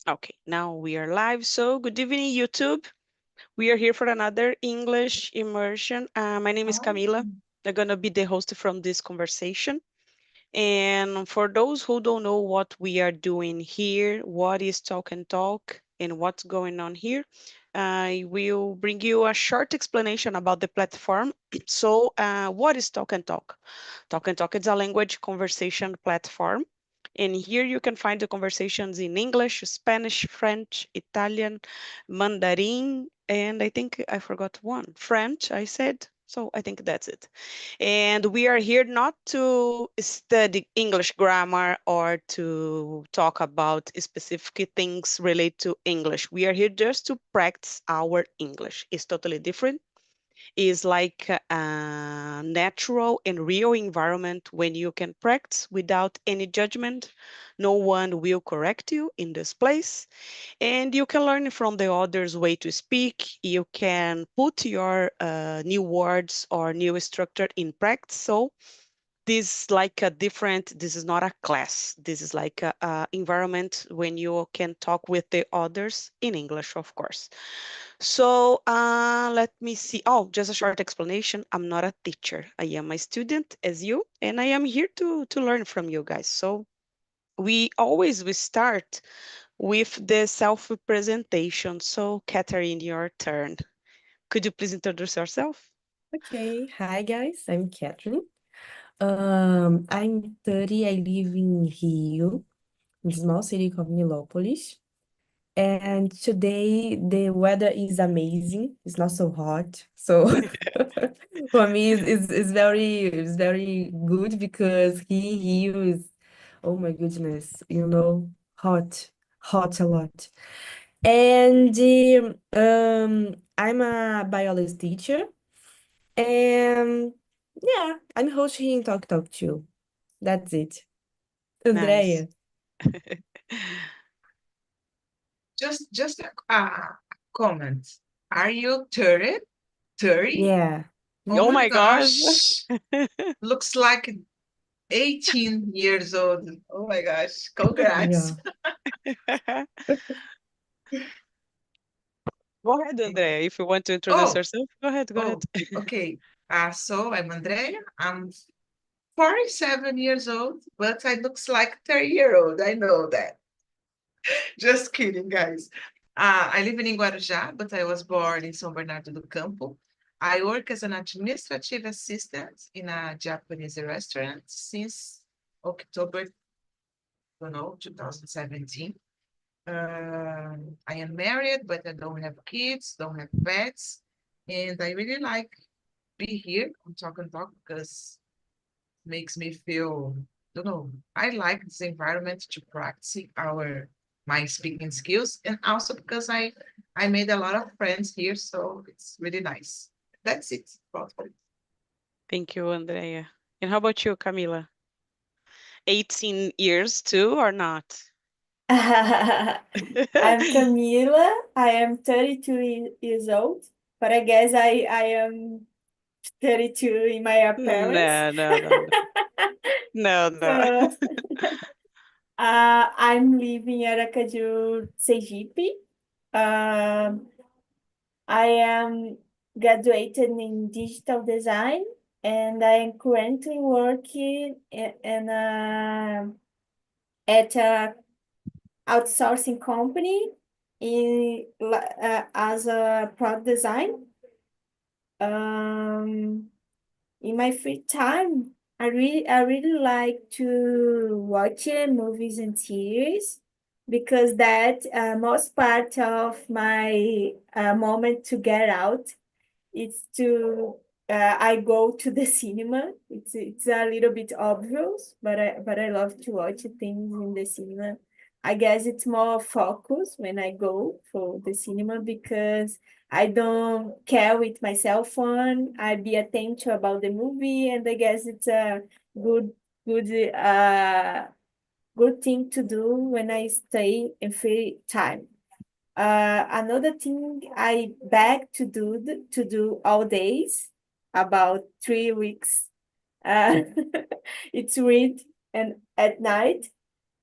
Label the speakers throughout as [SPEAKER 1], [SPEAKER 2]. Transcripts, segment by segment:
[SPEAKER 1] Okay, now we are live. So, good evening, YouTube. We are here for another English immersion. My name is Camila. I'm going to be the host from this conversation. And for those who don't know what we are doing here, what is Talk and Talk, and what's going on here, I will bring you a short explanation about the platform. So, what is Talk and Talk? Talk and Talk is a language conversation platform. And here you can find the conversations in English, Spanish, French, Italian, Mandarin, and I think I forgot one, French, I said. So I think that's it. And we are here not to study English grammar or to talk about specific things related to English. We are here just to practice our English. It's totally different. It's like a natural and real environment when you can practice without any judgment. No one will correct you in this place. And you can learn from the other's way to speak. You can put your new words or new structure in practice. So this is like a different, this is not a class. This is like a environment when you can talk with the others in English, of course. So let me see. Oh, just a short explanation. I'm not a teacher. I am a student as you, and I am here to learn from you guys. So we start with the self-presentation. So, Catherine, your turn. Could you please introduce yourself?
[SPEAKER 2] Okay, hi guys, I'm Catherine. I'm 30, I live in Rio, in a small city called Nilópolis. And today the weather is amazing. It's not so hot. So for me it's very good because here is, oh my goodness, hot, hot a lot. And I'm a biology teacher. And yeah, I'm hosting Talk Talk too. That's it.
[SPEAKER 1] Nice.
[SPEAKER 2] Andrea.
[SPEAKER 3] Just a comment. Are you 30? 30?
[SPEAKER 2] Yeah.
[SPEAKER 3] Oh
[SPEAKER 1] Oh
[SPEAKER 3] my
[SPEAKER 1] my
[SPEAKER 2] Mhm.
[SPEAKER 1] gosh.
[SPEAKER 3] gosh. Looks like 18 years old. Oh my gosh. Congrats.
[SPEAKER 2] Yeah.
[SPEAKER 1] Go ahead, Andrea. If you want to introduce
[SPEAKER 3] Oh,
[SPEAKER 1] yourself, go ahead, go ahead.
[SPEAKER 3] oh, okay. So I'm Andrea. I'm 47 years old, but I looks like 30-year-old. I know that. Just kidding, guys. I live in Guarujá, but I was born in São Bernardo do Campo. I work as an administrative assistant in a Japanese restaurant since October, 2017. I am married, but I don't have kids, don't have pets, and I really like be here on Talk and Talk because makes me feel, don't know, I like this environment to practice my speaking skills, and also because I made a lot of friends here, so it's really nice. That's it.
[SPEAKER 1] Thank you, Andrea. And how about you, Camila? 18 years too, or not?
[SPEAKER 4] I'm Camila. I am 32 years old, but I guess I am 32 in my appearance.
[SPEAKER 1] No, no, no, no. No, no.
[SPEAKER 4] So I'm living at Aracaju, Sergipe. Um, I am graduated in digital design, and I am currently working at a outsourcing company as a product design. Um, in my free time, I really like to watch movies and series because that most part of my moment to get out it's to I go to the cinema. It's a little bit obvious, but I love to watch things in the cinema. I guess it's more focus when I go for the cinema because I don't care with my cell phone. I be attentive about the movie, and I guess it's a good good good thing to do when I stay in free time. Another thing I beg to do all days, about 3 weeks. Uh, it's read and at night.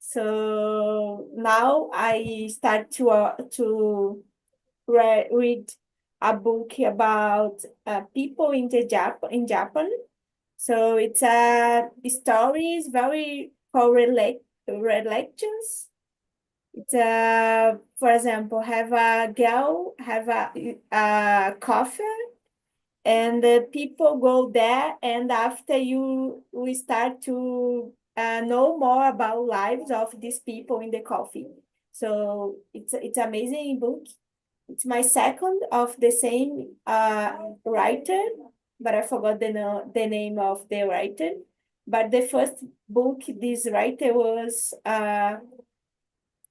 [SPEAKER 4] So now I start to read a book about people in Japan. So it's a stories very correlate relations. It's for example, have a girl have a coffee and the people go there, and after we start to know more about lives of these people in the coffee. So it's amazing book. It's my second of the same writer, but I forgot the name of the writer. But the first book this writer was the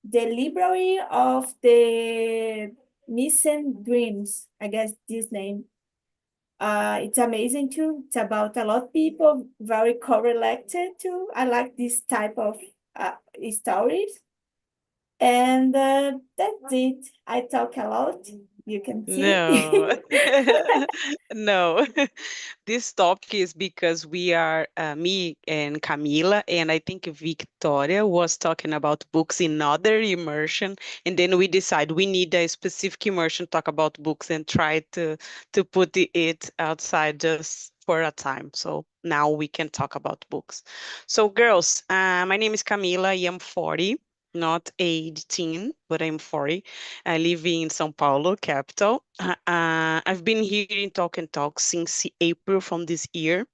[SPEAKER 4] library of the missing dreams, I guess this name. It's amazing too. It's about a lot of people, very correlated too. I like this type of stories. And that's it. I talk a lot, you can see.
[SPEAKER 1] No, no. This topic is because we are me and Camila, and I think Victoria was talking about books in other immersion, and then we decide we need a specific immersion talk about books and try to put it outside just for a time. So now we can talk about books. So girls, my name is Camila. I am 40, not 18, but I'm 40. I live in São Paulo, capital. I've been here in Talk and Talk since April from this year.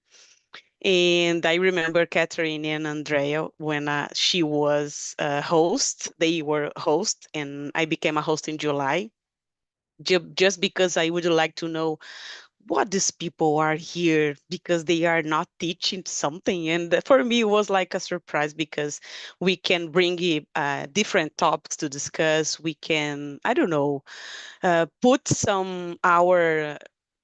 [SPEAKER 1] And I remember Catherine and Andrea when she was a host. They were host, and I became a host in July. Just because I would like to know what these people are here because they are not teaching something. And for me, it was like a surprise because we can bring different topics to discuss. We can, I don't know, put some our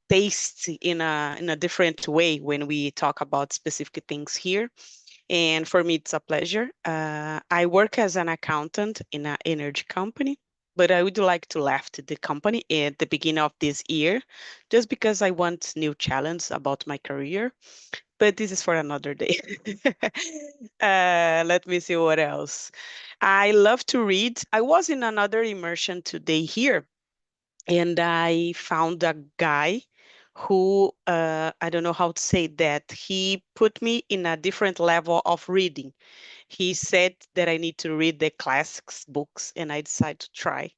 [SPEAKER 1] taste in a different way when we talk about specific things here. And for me, it's a pleasure. I work as an accountant in an energy company, but I would like to left the company at the beginning of this year, just because I want new challenge about my career. But this is for another day. Let me see what else. I love to read. I was in another immersion today here, and I found a guy who I don't know how to say that. He put me in a different level of reading. He said that I need to read the classics books, and I decided to try.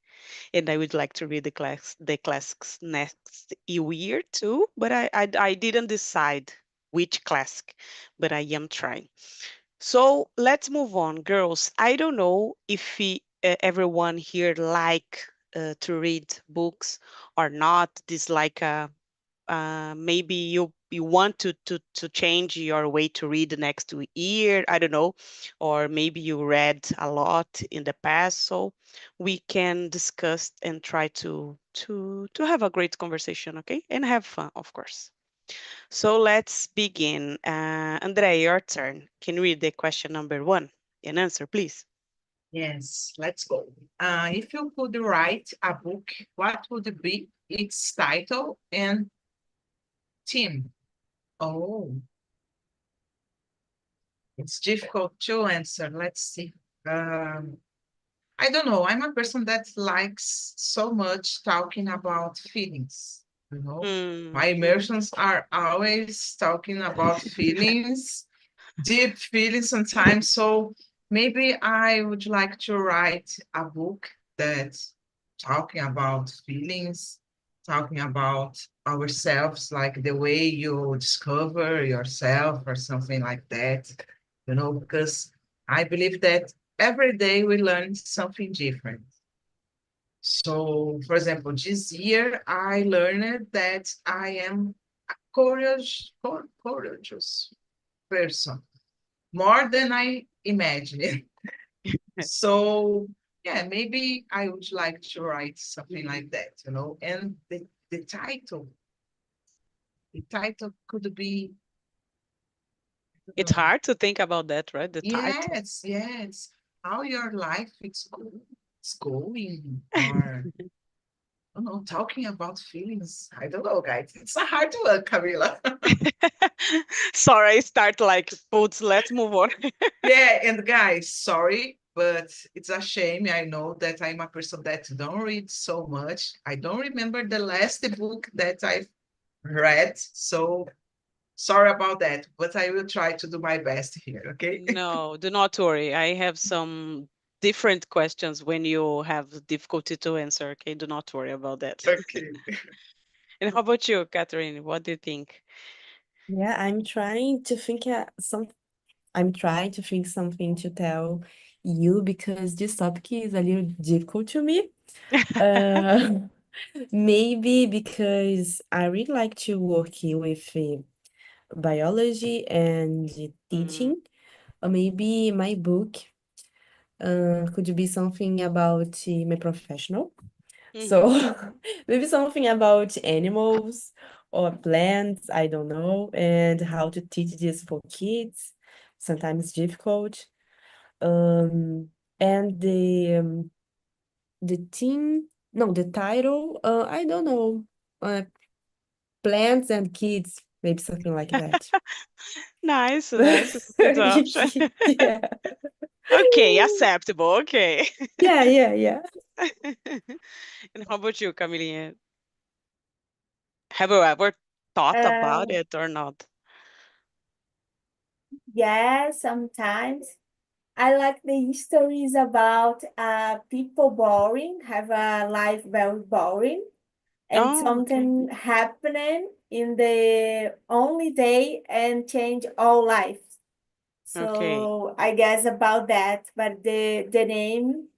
[SPEAKER 1] And I would like to read the classics next year too, but I didn't decide which classic, but I am trying. So let's move on, girls. I don't know if everyone here like to read books or not. This like maybe you want to change your way to read next year. I don't know, or maybe you read a lot in the past. So we can discuss and try to have a great conversation, okay, and have fun, of course. So let's begin. Andrea, your turn. Can you read the question number one and answer, please?
[SPEAKER 3] Yes, let's go. If you could write a book, what would it be its title and theme? Oh, it's difficult to answer. Let's see. Um, I don't know. I'm a person that likes so much talking about feelings. You know, my
[SPEAKER 1] Mm-hmm.
[SPEAKER 3] immersions are always talking about feelings, deep feelings sometimes. So maybe I would like to write a book that talking about feelings, talking about ourselves, like the way you discover yourself or something like that, because I believe that every day we learn something different. So, for example, this year I learned that I am a courageous person, more than I imagined. So, yeah, maybe I would like to write something like that. And the title could be, I don't
[SPEAKER 1] It's
[SPEAKER 3] know,
[SPEAKER 1] hard to think about that, right? The title.
[SPEAKER 3] yes, how your life it's going, or I don't know, talking about feelings. I don't know, guys. It's a hard one, Camila.
[SPEAKER 1] Sorry, I start like, putz, let's move on.
[SPEAKER 3] Yeah, and guys, sorry, but it's a shame. I know that I'm a person that don't read so much. I don't remember the last book that I've read, so sorry about that, but I will try to do my best here, okay?
[SPEAKER 1] No, do not worry. I have some different questions when you have difficulty to answer. Okay, do not worry about that.
[SPEAKER 3] Okay.
[SPEAKER 1] And how about you, Catherine? What do you think?
[SPEAKER 2] Yeah, I'm trying to think something to tell you because this topic is a little difficult to me. Uh, maybe because I really like to work with biology and
[SPEAKER 1] Mm,
[SPEAKER 2] teaching. Or maybe my book could be something about my professional. So
[SPEAKER 1] mhm.
[SPEAKER 2] maybe something about animals or plants, I don't know, and how to teach this for kids. Sometimes difficult. Um, and the theme, no, the title, I don't know. Uh, Plants and kids, maybe something like that.
[SPEAKER 1] Nice, nice. It's a good option.
[SPEAKER 2] Yeah.
[SPEAKER 1] Okay, acceptable. Okay.
[SPEAKER 2] Yeah, yeah, yeah.
[SPEAKER 1] And how about you, Camilinha? Have you ever thought about
[SPEAKER 4] Uh,
[SPEAKER 1] it or not?
[SPEAKER 4] yeah, sometimes. I like the stories about people boring, have a life very boring, and
[SPEAKER 1] Oh, okay.
[SPEAKER 4] something happening in the only day and change all life.
[SPEAKER 1] Okay.
[SPEAKER 4] So I guess about that, but the name,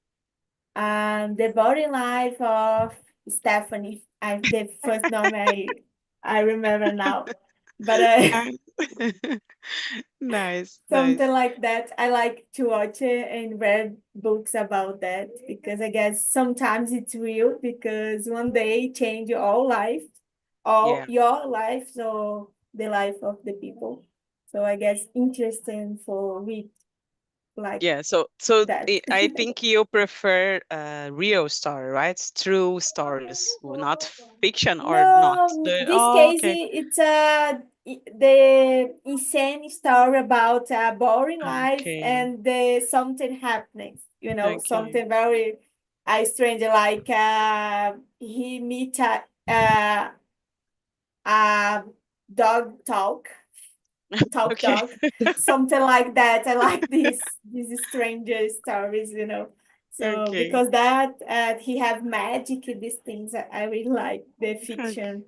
[SPEAKER 4] the boring life of Stephanie, the first name I remember now, but
[SPEAKER 1] Nice. Nice,
[SPEAKER 4] something
[SPEAKER 1] nice.
[SPEAKER 4] like that. I like to watch it and read books about that because I guess sometimes it's real because one day change your life, all
[SPEAKER 1] Yeah.
[SPEAKER 4] your life, so the life of the people. So I guess interesting for read like
[SPEAKER 1] Yeah, so
[SPEAKER 4] that.
[SPEAKER 1] I think you prefer real story, right? True stories, not fiction or not
[SPEAKER 4] No,
[SPEAKER 1] the.
[SPEAKER 4] this
[SPEAKER 1] Oh,
[SPEAKER 4] case
[SPEAKER 1] okay,
[SPEAKER 4] it's the insane story about a boring life
[SPEAKER 1] okay,
[SPEAKER 4] and the something happening. You know,
[SPEAKER 1] okay,
[SPEAKER 4] something very strange. Like he meet a dog talk
[SPEAKER 1] okay,
[SPEAKER 4] dog, something like that. I like these stranger stories. You know. So
[SPEAKER 1] okay,
[SPEAKER 4] because that he have magic in these things, I really like the
[SPEAKER 1] okay.
[SPEAKER 4] fiction.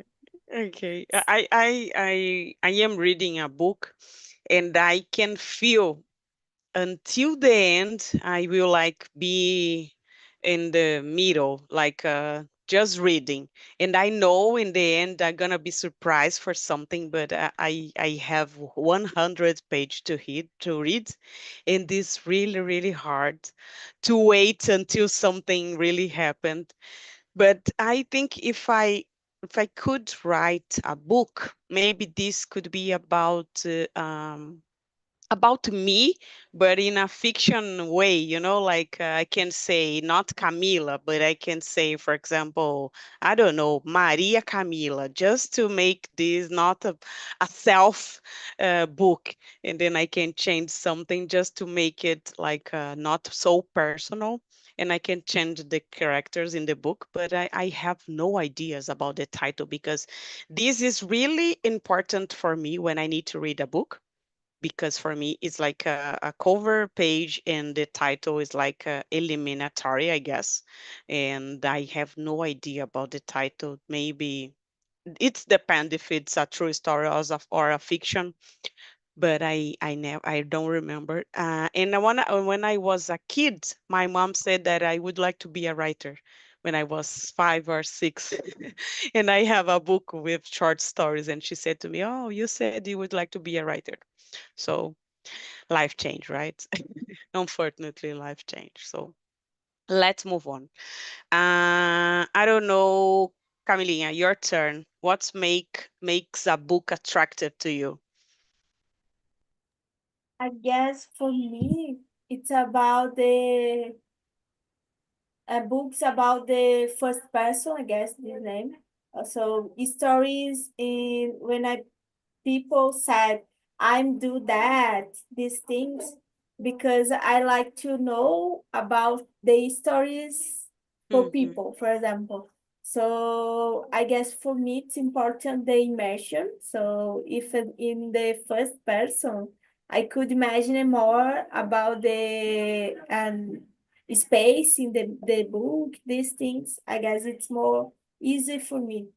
[SPEAKER 1] Okay. I am reading a book, and I can feel until the end I will like be in the middle, like just reading, and I know in the end I'm gonna be surprised for something, but I have 100 page to read, and it's really really hard to wait until something really happened. But I think if I could write a book, maybe this could be about me, but in a fiction way, like I can say not Camila, but I can say, for example, I don't know, Maria Camila, just to make this not a self book. And then I can change something just to make it like not so personal. And I can change the characters in the book, but I have no ideas about the title because this is really important for me when I need to read a book, because for me it's like a cover page and the title is like eliminatory, I guess, and I have no idea about the title. Maybe it's depend if it's a true story or a fiction, but I don't remember. And when I was a kid, my mom said that I would like to be a writer when I was 5 or 6. And I have a book with short stories, and she said to me, "Oh, you said you would like to be a writer." So life change, right? Unfortunately, life change. So let's move on. I don't know, Camilinha, your turn. What's makes a book attractive to you?
[SPEAKER 4] I guess for me, it's about the books about the first person. I guess the name. So stories in when I people said I'm do that these things. because I like to know about the stories for
[SPEAKER 1] Mm-hmm.
[SPEAKER 4] people, for example. So I guess for me it's important the immersion. So if in the first person, I could imagine more about the space in the book, these things. I guess it's more easy for me.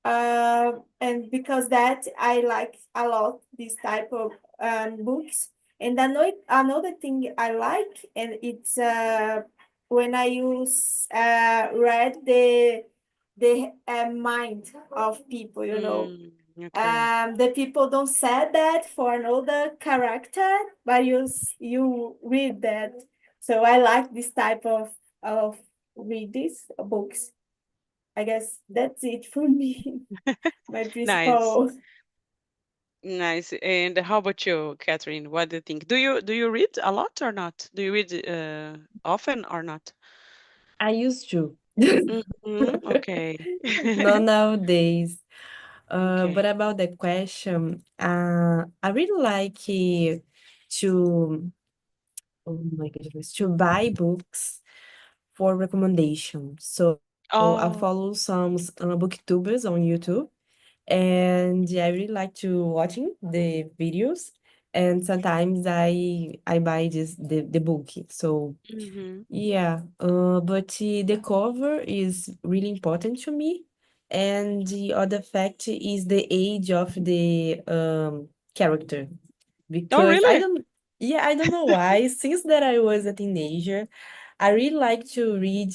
[SPEAKER 4] And because that I like a lot this type of books. And another thing I like, and it's when I use read the mind of people, you know.
[SPEAKER 1] Okay.
[SPEAKER 4] The people don't say that for another character, but you read that. So I like this type of read these books. I guess that's it for me. My
[SPEAKER 1] Nice.
[SPEAKER 4] principal.
[SPEAKER 1] Nice. And how about you, Catherine? What do you think? Do you read a lot or not? Do you read often or not?
[SPEAKER 2] I used to.
[SPEAKER 1] Okay.
[SPEAKER 2] Not nowadays. But
[SPEAKER 1] Okay.
[SPEAKER 2] about the question, I really like to, oh my goodness, to buy books for recommendation. So I
[SPEAKER 1] Oh.
[SPEAKER 2] follow some booktubers on YouTube, and I really like to watching the videos. And sometimes I buy the book. So
[SPEAKER 1] Mm-hmm.
[SPEAKER 2] yeah, but the cover is really important to me. And the other fact is the age of the character.
[SPEAKER 1] Oh,
[SPEAKER 2] Because
[SPEAKER 1] really?
[SPEAKER 2] I don't know why. Since that I was a teenager, I really like to read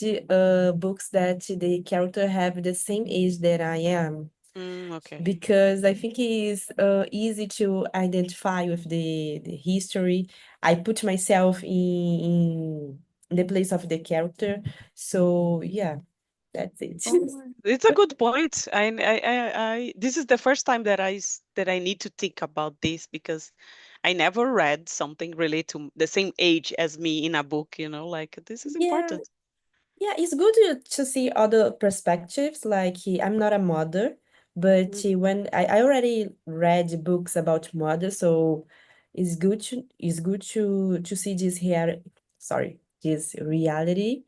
[SPEAKER 2] books that the character have the same age that I am,
[SPEAKER 1] Okay.
[SPEAKER 2] because I think it is easy to identify with the history. I put myself in the place of the character. So yeah, that's it.
[SPEAKER 1] Oh, it's a good point. This is the first time that that I need to think about this because I never read something related to the same age as me in a book, like this is
[SPEAKER 2] Yeah,
[SPEAKER 1] important.
[SPEAKER 2] yeah, it's good to see other perspectives. Like, I'm not a mother, but when I already read books about mother, so it's good to see this reality.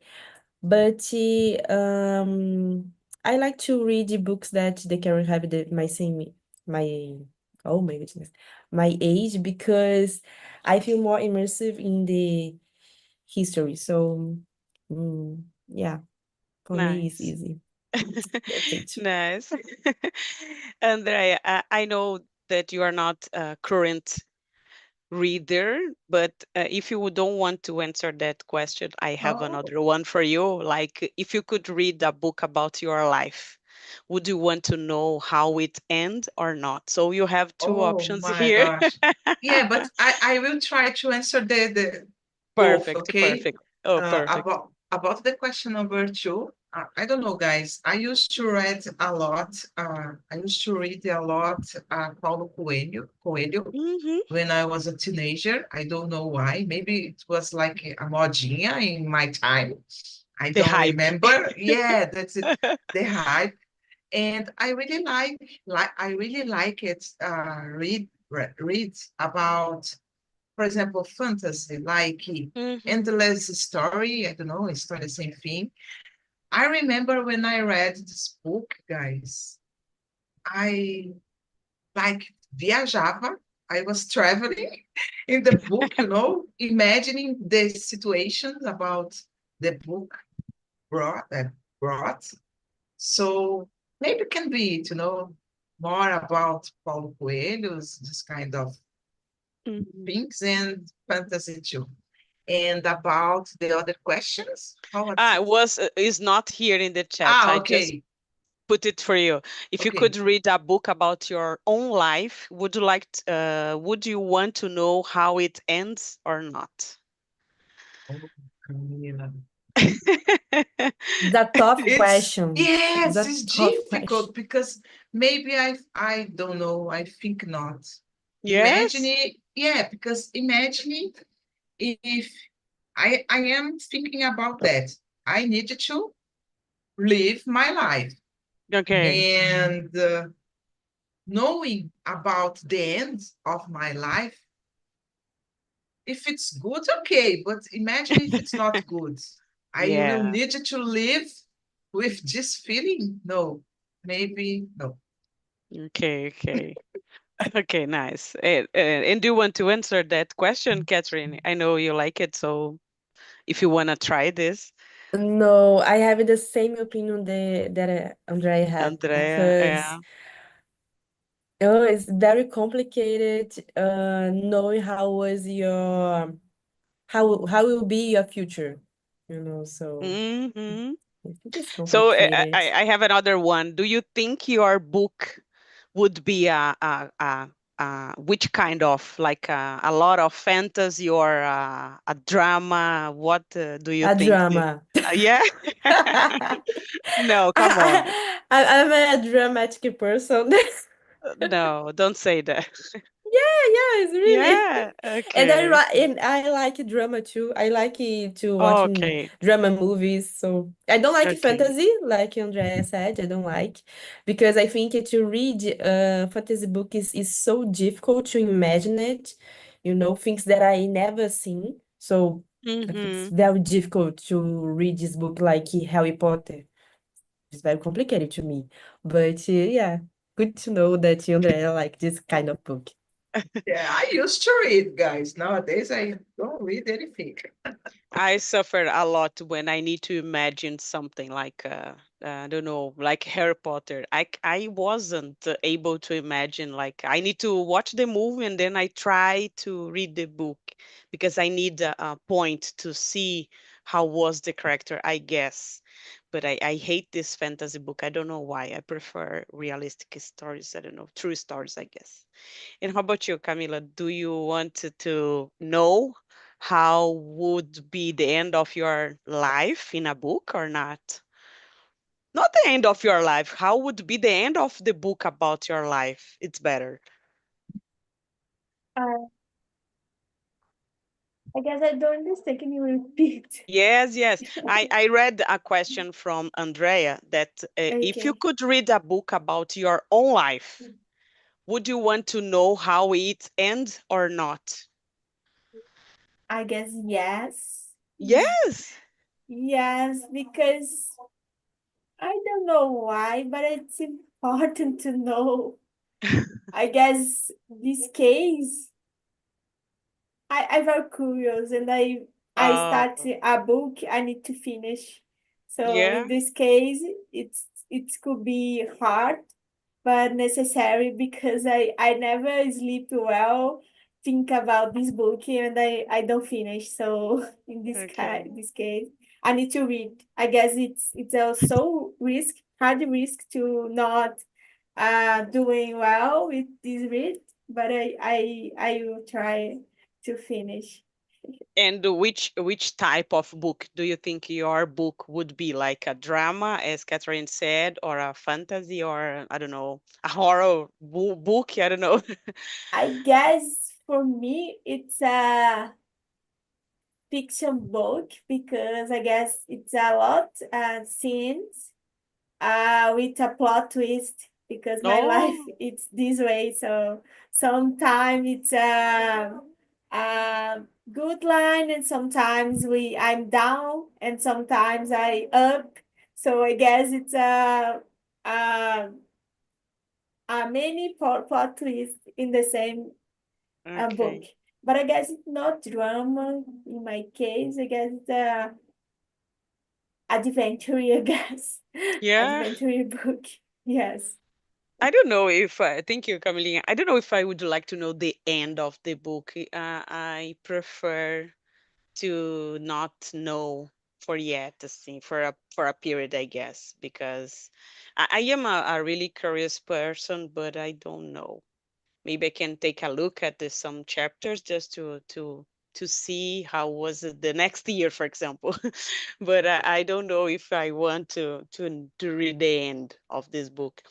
[SPEAKER 2] But I like to read the books that they can have my oh my goodness, my age, because I feel more immersive in the history. So yeah, for me it's
[SPEAKER 1] Nice.
[SPEAKER 2] easy. That's it.
[SPEAKER 1] Nice. Andrea, I know that you are not a current reader, but if you don't want to answer that question, I have
[SPEAKER 3] Oh,
[SPEAKER 1] another one for you. Like, if you could read a book about your life, would you want to know how it ends or not? So you have two
[SPEAKER 3] oh
[SPEAKER 1] options
[SPEAKER 3] my
[SPEAKER 1] here.
[SPEAKER 3] gosh. Yeah, but I will try to answer the both,
[SPEAKER 1] Perfect,
[SPEAKER 3] okay?
[SPEAKER 1] perfect. Oh, perfect.
[SPEAKER 3] About the question number two, I don't know, guys. I used to read a lot. I used to read a lot Paulo Coelho
[SPEAKER 1] Mm-hmm.
[SPEAKER 3] when I was a teenager. I don't know why. Maybe it was like a modinha in my time. I
[SPEAKER 1] The
[SPEAKER 3] don't
[SPEAKER 1] hype.
[SPEAKER 3] remember. Yeah, that's it. The hype. And I really like it. Read about, for example, fantasy, like
[SPEAKER 1] Mm-hmm.
[SPEAKER 3] endless story. I don't know, it's not the same thing. I remember when I read this book, guys. I like viajava. I was traveling in the book, imagining the situations about the book brought. So maybe it can be more about Paulo Coelho's, this kind of
[SPEAKER 1] Mm-hmm.
[SPEAKER 3] things, and fantasy too. And about the other questions, how was it?
[SPEAKER 1] Was is not here in the chat. I just
[SPEAKER 3] Okay,
[SPEAKER 1] put it for you. If you
[SPEAKER 3] okay.
[SPEAKER 1] could read a book about your own life, would you want to know how it ends or not?
[SPEAKER 3] Oh, Camila.
[SPEAKER 2] It's a tough
[SPEAKER 3] It's
[SPEAKER 2] question. It's
[SPEAKER 3] yes,
[SPEAKER 2] a
[SPEAKER 3] it's
[SPEAKER 2] tough question.
[SPEAKER 3] difficult because maybe I don't know. I think not. Imagine
[SPEAKER 1] Yes?
[SPEAKER 3] it, yeah, because imagine if I am thinking about that. I need to live my life.
[SPEAKER 1] Okay.
[SPEAKER 3] And knowing about the end of my life, if it's good, okay, but imagine if it's not good. I will
[SPEAKER 1] Yeah.
[SPEAKER 3] need to live with this feeling. No, maybe no.
[SPEAKER 1] Okay, okay. Okay, nice. And do you want to answer that question, Catherine? I know you like it, so if you want to try this,
[SPEAKER 2] No, I have the same opinion that Andrea had
[SPEAKER 1] Andrea,
[SPEAKER 2] because
[SPEAKER 1] yeah.
[SPEAKER 2] it's very complicated knowing how will be your future, so
[SPEAKER 1] Hmm.
[SPEAKER 2] I think it's
[SPEAKER 1] So
[SPEAKER 2] complicated.
[SPEAKER 1] I have another one. Do you think your book would be which kind of like a lot of fantasy or a drama? What do you
[SPEAKER 2] A
[SPEAKER 1] think?
[SPEAKER 2] drama.
[SPEAKER 1] Yeah. No, come on.
[SPEAKER 2] I'm a dramatic person.
[SPEAKER 1] No, don't say that.
[SPEAKER 2] Yeah, it's really.
[SPEAKER 1] Yeah.
[SPEAKER 2] And
[SPEAKER 1] Okay. Okay.
[SPEAKER 2] I like drama too. I like to watch
[SPEAKER 1] Okay.
[SPEAKER 2] drama movies. So I don't like
[SPEAKER 1] Okay.
[SPEAKER 2] fantasy, like Andrea said. I don't like because I think to read fantasy book is so difficult to imagine it. Things that I never seen. So I think it's
[SPEAKER 1] Mm-hmm.
[SPEAKER 2] very difficult to read this book like Harry Potter. It's very complicated to me. But yeah, good to know that Andrea like this kind of book.
[SPEAKER 3] Yeah, I used to read, guys. Nowadays, I don't read anything.
[SPEAKER 1] I suffer a lot when I need to imagine something like I don't know, like Harry Potter. I wasn't able to imagine like I need to watch the movie and then I try to read the book because I need a point to see how was the character, I guess. But I hate this fantasy book. I don't know why. I prefer realistic stories. I don't know, true stories, I guess. And how about you, Camila? Do you want to know how would be the end of your life in a book or not? Not the end of your life. How would be the end of the book about your life? It's better.
[SPEAKER 4] Uh, I guess I don't understand. Can you repeat?
[SPEAKER 1] Yes, yes. I read a question from Andrea that if you
[SPEAKER 4] Okay.
[SPEAKER 1] could read a book about your own life, would you want to know how it ends or not?
[SPEAKER 4] I guess yes.
[SPEAKER 1] Yes.
[SPEAKER 4] Yes, because I don't know why, but it's important to know. I guess this case, I'm very curious and I
[SPEAKER 1] Uh,
[SPEAKER 4] start a book I need to finish. So
[SPEAKER 1] yeah.
[SPEAKER 4] in this case, it could be hard but necessary because I never sleep well, think about this book and I don't finish. So in
[SPEAKER 1] Okay.
[SPEAKER 4] this case, I need to read. I guess it's also hard risk to not doing well with this read, but I will try to finish.
[SPEAKER 1] And which type of book do you think your book would be? Like a drama, as Catherine said, or a fantasy, or I don't know, a horror book? I don't know.
[SPEAKER 4] I guess for me it's a fiction book because I guess it's a lot scenes with a plot twist because my life
[SPEAKER 1] Oh,
[SPEAKER 4] it's this way. So sometimes it's a good line, and sometimes I'm down, and sometimes I up. So I guess it's a, a many plot twist in the same book.
[SPEAKER 1] okay.
[SPEAKER 4] But I guess it's not drama in my case. I guess it's a adventure, I guess.
[SPEAKER 1] Yeah.
[SPEAKER 4] Adventure book. Yes.
[SPEAKER 1] I don't know if thank you, Camille. I don't know if I would like to know the end of the book. I prefer to not know for yet, see, for a period, I guess, because I am a really curious person, but I don't know. Maybe I can take a look at some chapters just to see how was it the next year, for example. But I don't know if I want to read the end of this book.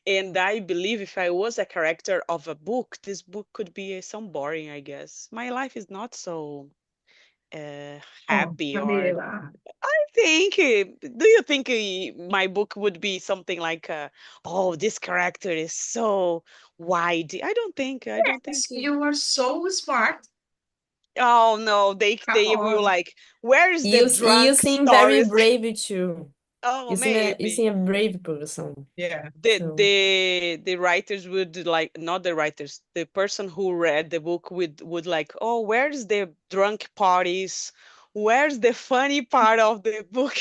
[SPEAKER 1] And I believe if I was a character of a book, this book could be some boring, I guess. My life is not so uh,
[SPEAKER 3] Oh,
[SPEAKER 1] happy or
[SPEAKER 3] Camila.
[SPEAKER 1] think do you think my book would be something like oh, this character is so wide? I don't think
[SPEAKER 3] Yes, you are so smart.
[SPEAKER 1] Oh no,
[SPEAKER 3] Come
[SPEAKER 1] they will
[SPEAKER 3] on.
[SPEAKER 1] like, where is the
[SPEAKER 2] You
[SPEAKER 1] drunk
[SPEAKER 2] seem very
[SPEAKER 1] stories?
[SPEAKER 2] brave too.
[SPEAKER 1] Oh,
[SPEAKER 2] You
[SPEAKER 1] maybe.
[SPEAKER 2] seem a brave person.
[SPEAKER 3] Yeah.
[SPEAKER 2] So
[SPEAKER 1] The writers would like, not the writers, the person who read the book would like, oh, where's the drunk parties? Where's the funny part of the book?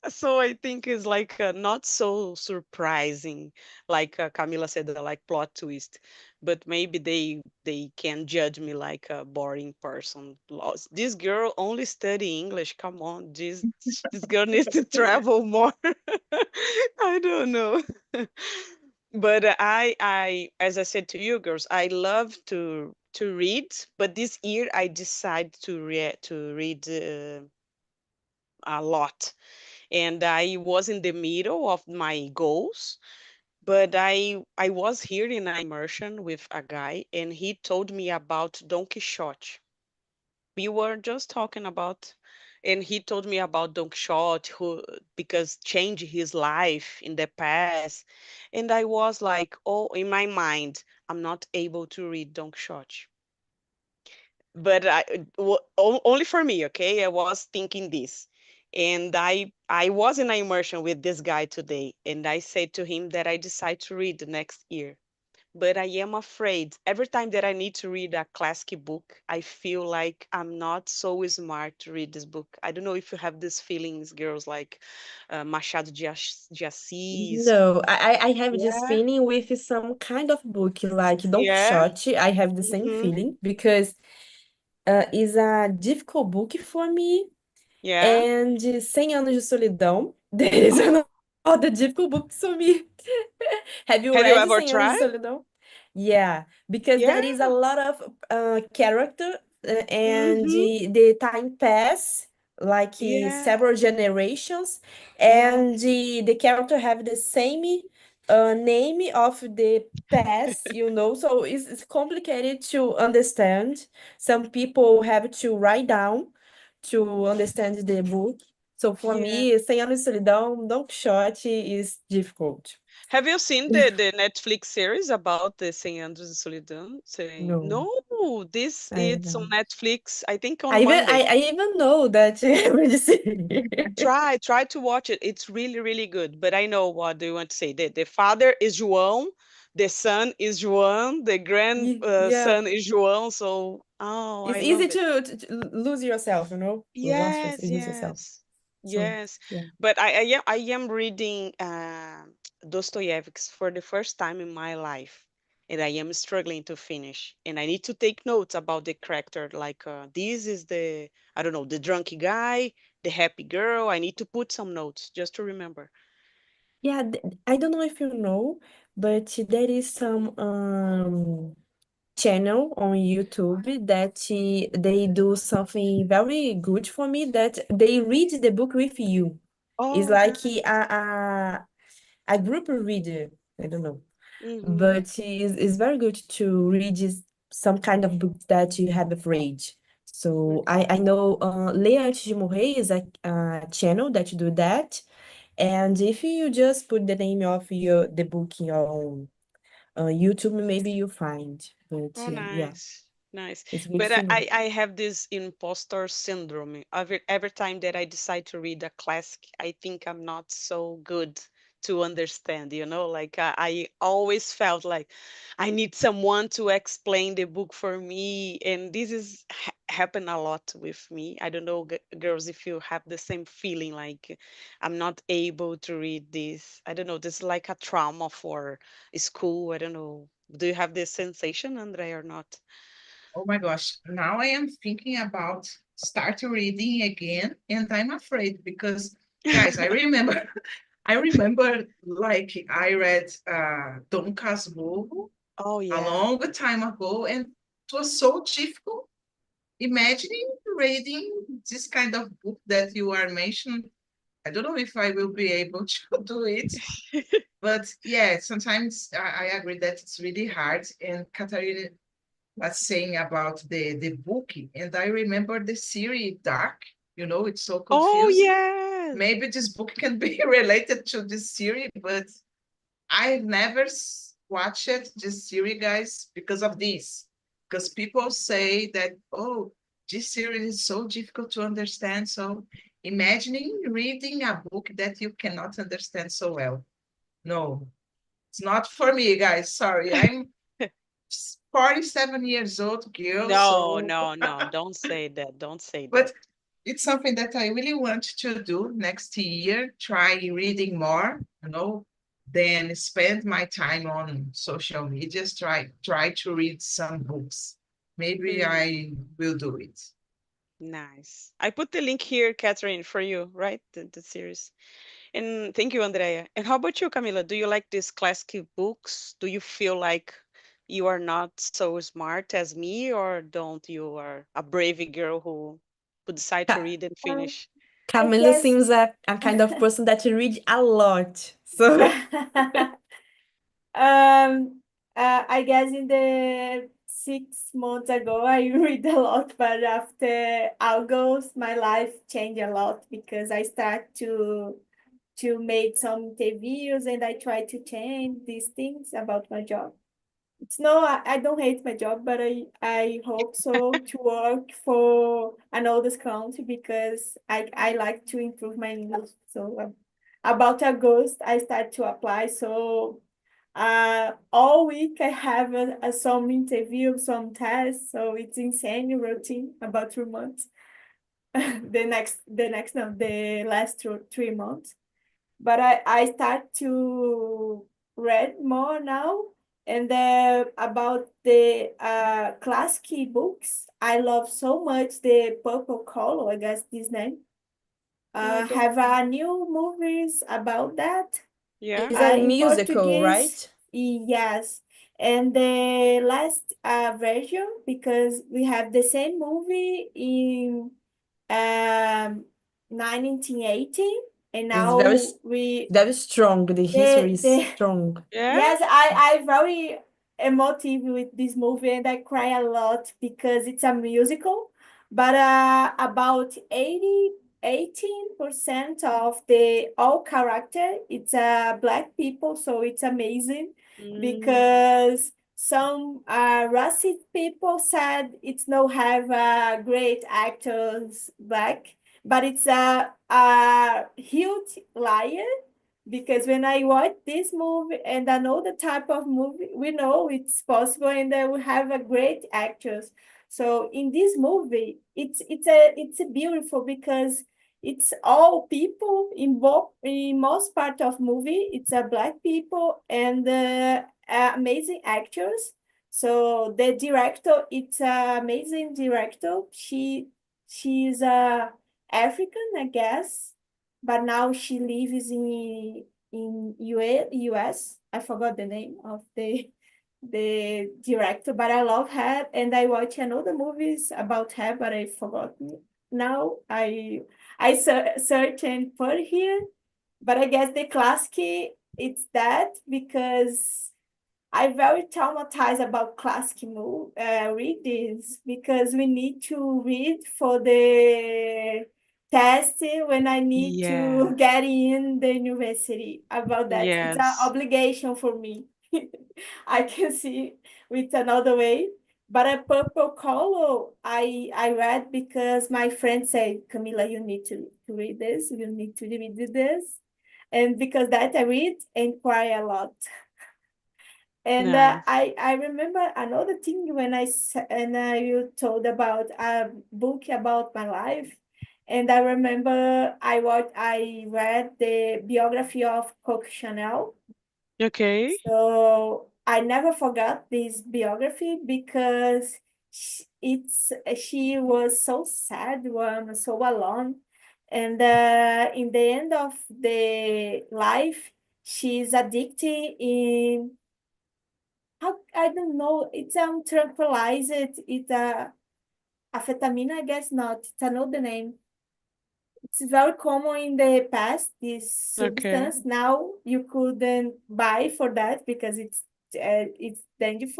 [SPEAKER 1] So I think it's like not so surprising, like Camila said, like plot twist. But maybe they can judge me like a boring person. This girl only study English. Come on, this girl needs to travel more. I don't know. But as I said to you girls, I love to read. But this year I decided to read a lot, and I was in the middle of my goals. But I was here in an immersion with a guy, and he told me about Don Quixote. We were just talking about, and he told me about Don Quixote, who because changed his life in the past, and I was like, oh, in my mind, I'm not able to read Don Quixote. But only for me, okay? I was thinking this, and I was in an immersion with this guy today, and I said to him that I decide to read the next year. But I am afraid every time that I need to read a classic book, I feel like I'm not so smart to read this book. I don't know if you have these feelings, girls, like Machado de Assis.
[SPEAKER 2] no, I have this
[SPEAKER 1] Yeah,
[SPEAKER 2] feeling with some kind of book like Don
[SPEAKER 1] yeah,
[SPEAKER 2] Quixote. I have the same
[SPEAKER 1] hmm,
[SPEAKER 2] feeling because it's a difficult book for me.
[SPEAKER 1] yeah.
[SPEAKER 2] And 100 Anos de Solidão, that is another difficult book for me. Have you
[SPEAKER 1] Have you
[SPEAKER 2] read
[SPEAKER 1] ever
[SPEAKER 2] 100 Anos de
[SPEAKER 1] tried?
[SPEAKER 2] Solidão? Yeah, because
[SPEAKER 1] Yeah.
[SPEAKER 2] there is a lot of character and
[SPEAKER 1] Mm-hmm.
[SPEAKER 2] the time pass like
[SPEAKER 1] Yeah.
[SPEAKER 2] several generations,
[SPEAKER 1] Yeah.
[SPEAKER 2] and the character have the same name of the past, so it's complicated to understand. Some people have to write down to understand the book. So for
[SPEAKER 1] Yeah.
[SPEAKER 2] me, 100 Anos de Solidão, Don Quixote is difficult.
[SPEAKER 1] Have you seen the Netflix series about the 100 Anos de Solidão? Say,
[SPEAKER 2] No,
[SPEAKER 1] no, this
[SPEAKER 2] I
[SPEAKER 1] it's on
[SPEAKER 2] don't.
[SPEAKER 1] Netflix, I think on Monday.
[SPEAKER 2] I even know that medicine.
[SPEAKER 1] Try to watch it. It's really, really good. But I know what do you want to say. The father is João, the son is João, the
[SPEAKER 2] Yeah,
[SPEAKER 1] grandson is João. So, oh,
[SPEAKER 2] it's
[SPEAKER 1] I
[SPEAKER 2] easy
[SPEAKER 1] love it.
[SPEAKER 2] to lose yourself,
[SPEAKER 1] Yes,
[SPEAKER 2] lose yourself.
[SPEAKER 1] yes,
[SPEAKER 2] So
[SPEAKER 1] yes.
[SPEAKER 2] yeah.
[SPEAKER 1] But I am reading Dostoevsky for the first time in my life, and I am struggling to finish. And I need to take notes about the character. Like this is the, I don't know, the drunky guy, the happy girl. I need to put some notes just to remember.
[SPEAKER 2] Yeah, I don't know if you know, but there is some channel on YouTube that they do something very good for me, that they read the book with you. It's
[SPEAKER 1] Oh,
[SPEAKER 2] like
[SPEAKER 1] nice.
[SPEAKER 2] a group reader. I don't know.
[SPEAKER 1] Mm-hmm.
[SPEAKER 2] But it's very good to read some kind of book that you have read. So I know Ler Antes de Morrer is a channel that do that. And if you just put the name of the book on YouTube, maybe you find. But
[SPEAKER 1] Oh,
[SPEAKER 2] yeah,
[SPEAKER 1] nice, nice.
[SPEAKER 2] it's good
[SPEAKER 1] But
[SPEAKER 2] to know.
[SPEAKER 1] I have this imposter syndrome. Every time that I decide to read a classic, I think I'm not so good to understand, like I always felt like I need someone to explain the book for me. And this is happen a lot with me. I don't know, girls, if you have the same feeling, like I'm not able to read this. I don't know, this is like a trauma for school. I don't know. Do you have this sensation, Andre, or not?
[SPEAKER 3] Oh my gosh. Now I am thinking about start reading again, and I'm afraid because, guys, I remember, I remember like I read Dom Casmurro
[SPEAKER 1] Oh
[SPEAKER 3] a
[SPEAKER 1] yeah.
[SPEAKER 3] long time ago, and it was so difficult. Imagining reading this kind of book that you are mentioning. I don't know if I will be able to do it, but yeah, sometimes I agree that it's really hard. And Katarina was saying about the book, and I remember the series Dark. It's so
[SPEAKER 1] Oh
[SPEAKER 3] confusing.
[SPEAKER 1] yes.
[SPEAKER 3] Maybe this book can be related to this series, but I've never watched this series, guys, because of this. because people say that, oh, this series is so difficult to understand. So imagining reading a book that you cannot understand so well. No, it's not for me, guys. Sorry. I'm 47 years old girl,
[SPEAKER 1] No,
[SPEAKER 3] so
[SPEAKER 1] no, no, don't say that. Don't say that.
[SPEAKER 3] but it's something that I really want to do next year, try reading more, then spend my time on social media, try to read some books. Maybe
[SPEAKER 1] Mm,
[SPEAKER 3] I will do it.
[SPEAKER 1] nice. I put the link here, Catherine, for you, right? The series. And thank you, Andrea. And how about you, Camila? Do you like these classic books? Do you feel like you are not so smart as me, or don't you are a brave girl who decide to
[SPEAKER 2] Ca-
[SPEAKER 1] read and
[SPEAKER 4] Um,
[SPEAKER 1] finish?
[SPEAKER 4] I
[SPEAKER 2] Camila
[SPEAKER 4] guess
[SPEAKER 2] seems a kind of person that read a lot. So
[SPEAKER 4] I guess in the 6 months ago I read a lot, but after August my life changed a lot because I start to make some interviews and I try to change these things about my job. It's no, I don't hate my job, but I hope so to work for another country because I like to improve my English. So about August, I start to apply. So all week I have some interview, some tests. So it's insane routine about 3 months. No, the last 3 months. But I start to read more now. And about the classic books, I love so much the Purple Color, I guess this name.
[SPEAKER 1] No, I don't.
[SPEAKER 4] Have new movies about that.
[SPEAKER 1] Yeah.
[SPEAKER 2] it's a
[SPEAKER 4] In
[SPEAKER 2] musical,
[SPEAKER 4] Portuguese,
[SPEAKER 2] right?
[SPEAKER 4] yes. And the last version, because we have the same movie in 1980, and
[SPEAKER 2] It's
[SPEAKER 4] now we
[SPEAKER 2] very strong. The history is
[SPEAKER 4] the
[SPEAKER 2] strong.
[SPEAKER 1] Yeah.
[SPEAKER 4] yes, I very emotive with this movie and I cry a lot because it's a musical, but about 18% of the all character it's black people, so it's amazing
[SPEAKER 1] Mm,
[SPEAKER 4] because some racist people said it's no have great actors black, but it's a huge liar because when I watch this movie and I know the type of movie, we know it's possible and we have a great actors. So in this movie, it's a beautiful because it's all people in both in most part of movie. It's a black people and amazing actors. So the director, it's an amazing director. She's African, I guess, but now she lives in US. I forgot the name of the director, but I love her and I watch another movies about her, but I forgot. Now I search and put here, but I guess the classic it's that because I'm very traumatized about classic readings because we need to read for the test when I need to
[SPEAKER 1] yeah.
[SPEAKER 4] get in the university. About that, it's an
[SPEAKER 1] Yes.
[SPEAKER 4] obligation for me. I can see with another way. But a purple color, I read because my friend said, Camila, you need to read this. You need to read this. And because that I read and cry a lot. And
[SPEAKER 1] Nice.
[SPEAKER 4] I remember another thing when you told about a book about my life, and I remember I read the biography of Coco Chanel.
[SPEAKER 1] Okay.
[SPEAKER 4] So I never forgot this biography because she was so sad, one so alone, and in the end of the life, she's addicted in how I don't know. It's tranquilizer. It's a amphetamine, I guess not. It's another name. It's very common in the past, this
[SPEAKER 1] Okay.
[SPEAKER 4] substance. Now you couldn't buy for that because it's dangerous.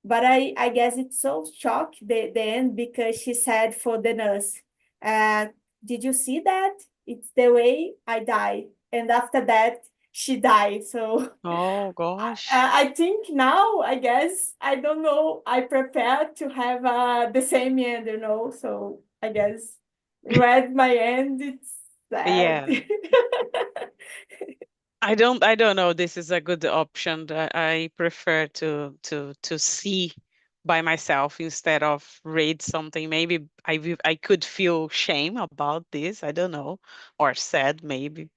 [SPEAKER 4] But I guess it's so shocked the end because she said for the nurse, uh, did you see that? It's the way I die. And after that, she died. So
[SPEAKER 1] Oh gosh.
[SPEAKER 4] I think now, I guess, I don't know, I prepare to have the same end, so I guess read my end, it's sad.
[SPEAKER 1] Yeah. I don't know. This is a good option. I prefer to see by myself instead of read something. Maybe I could feel shame about this. I don't know, or sad maybe.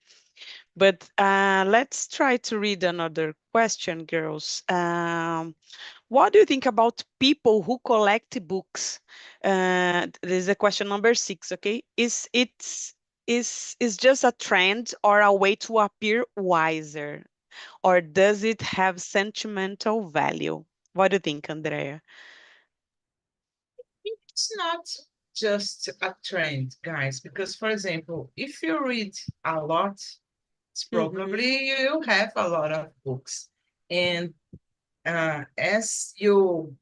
[SPEAKER 1] But let's try to read another question, girls. What do you think about people who collect books? This is a question number 6. Okay, is just a trend or a way to appear wiser, or does it have sentimental value? What do you think, Andrea?
[SPEAKER 3] It's not just a trend, guys, because, for example, if you read a lot, it's
[SPEAKER 1] Mm-hmm.
[SPEAKER 3] probably you have a lot of books. And as you